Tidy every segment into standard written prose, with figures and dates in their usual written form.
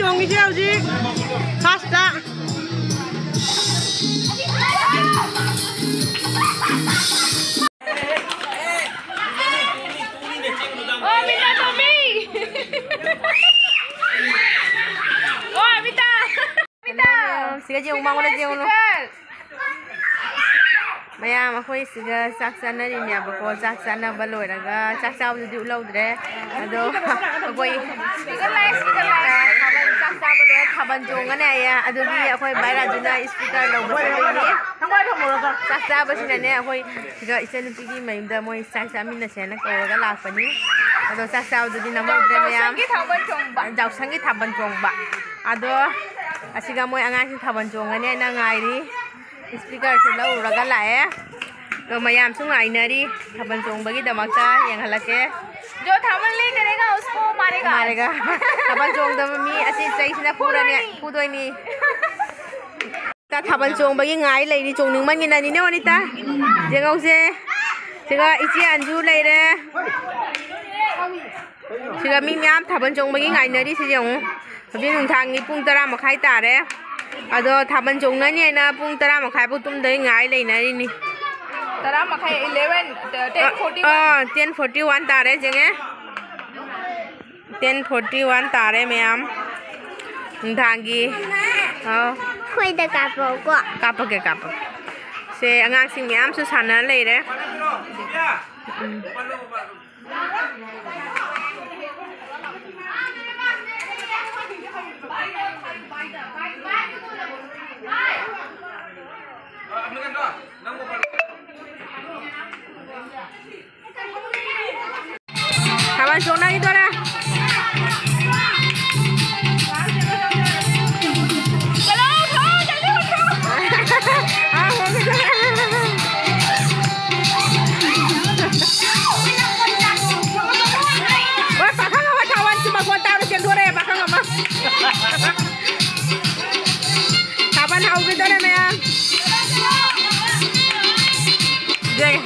चोंगी हौजी FASTA siga jeng mang udah jeng lo mayam aku siga saksana ni ya bako saksana baloi raga saksa udah diulau deh aduh aku saksa baloi kaban jongan ya aduh dia aku bayar juna speaker lau ini saksa bersih nih aku siga isen pergi mayam dah mau saksa mina sana kau raga lapan ni aduh saksa udah di nama udah mayam yausangi Thabal chongba aduh asiga moy angang Thabal chongane na ngairi speaker se loiraga lae to mayam su ngainari Thabal chongbagi damakta yang halake जो थाबल नहीं करेगा उसको मारेगा थाबल चोंग दब मी असी चई सिना पूरा ने पूदोय नि ता थाबल चोंबगी ngai लेनी चोंगनिंग मन गिना नि ने वनिता जेगाव से जेगा इची अंजू लेरे जेगा मी म्याम थाबल चोंबगी ngainari से जेउ अभी नुंथांगी पुंग 10 मखाय तारे अदो थाबल चोंगनानि ना पुंग 10 मखाय बु तुमदै ngai लेनारि नि 10 मखाय 10:41 तारे जेंगे 10:41 तारे मैम नुंथांगी खोय दा कापो से अंगांग सिंग मैम सु साना लेरे Thabal chongna gitu ada. Kapan hau gitu deh Mea? Jeng.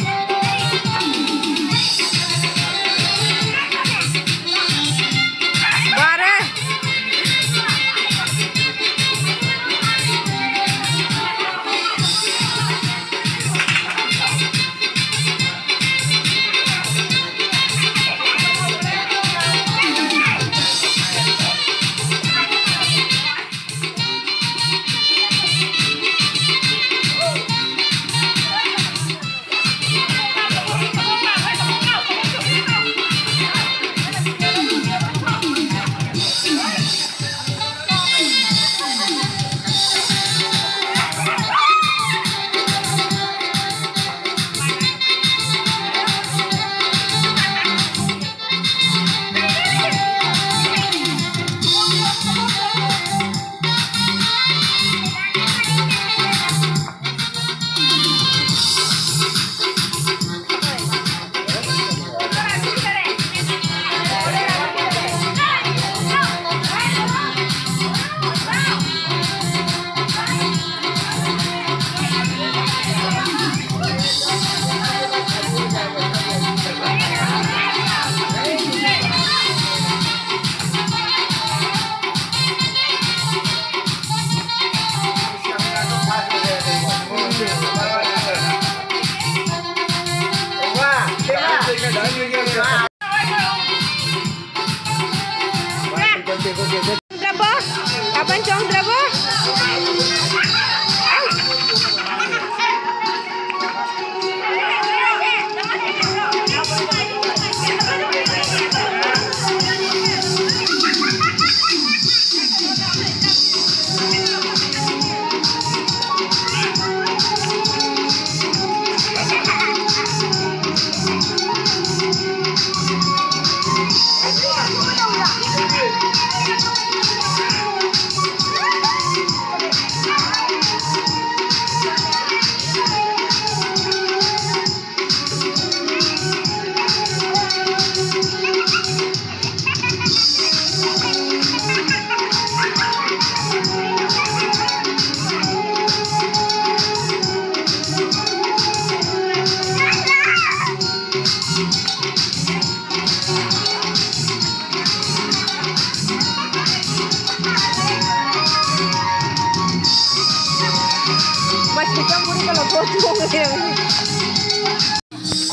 kita muri kalau bocong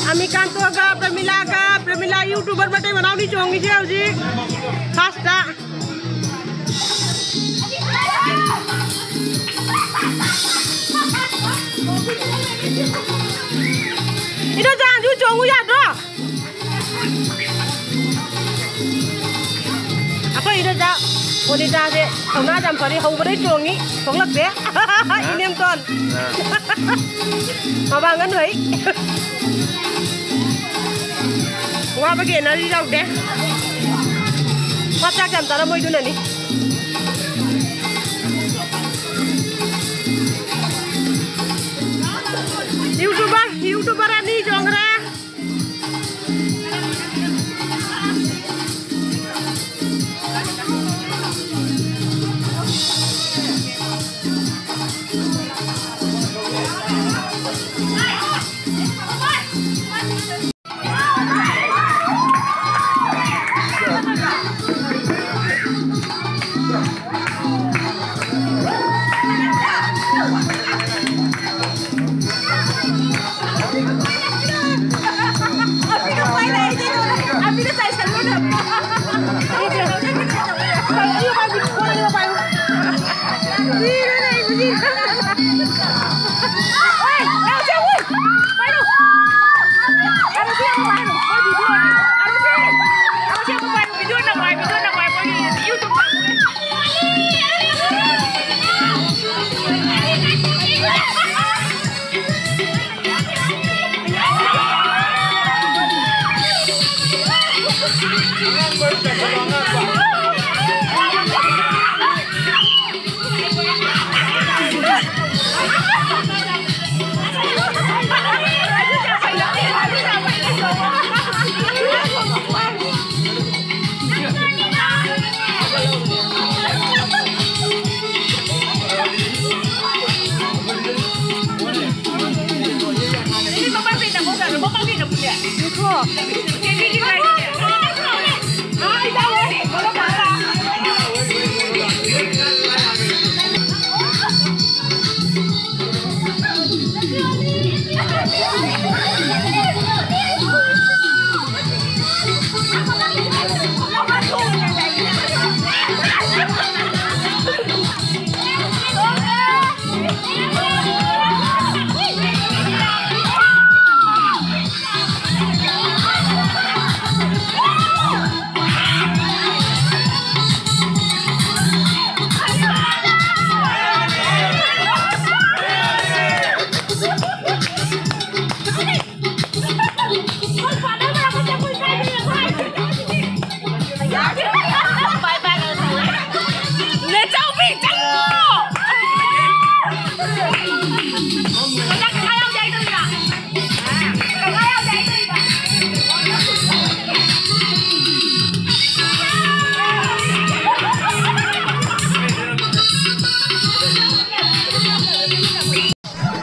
Ami kantor ga Pramila YouTuber bate बनाउनी चोंगी छे हौजी खास्टा इधर जान जु चोंगु या दो apa ido ja odi ja de thongna jam phari hau bade chongi thonglak de inem ton ma ba ngan hoi wa ba ge na ri rau de ma cha jam tara moi du na ni YouTuber ani jongra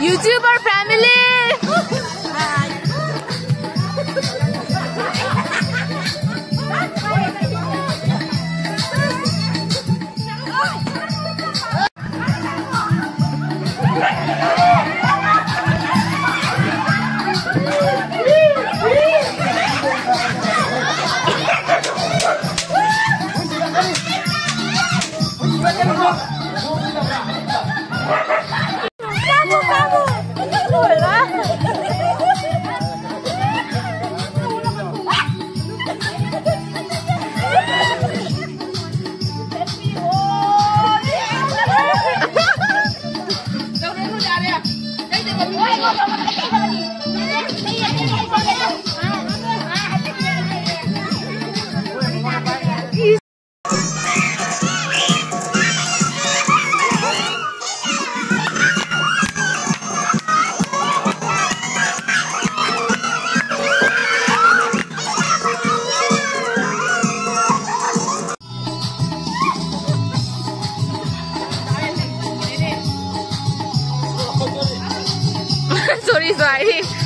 YouTuber family. Sorry.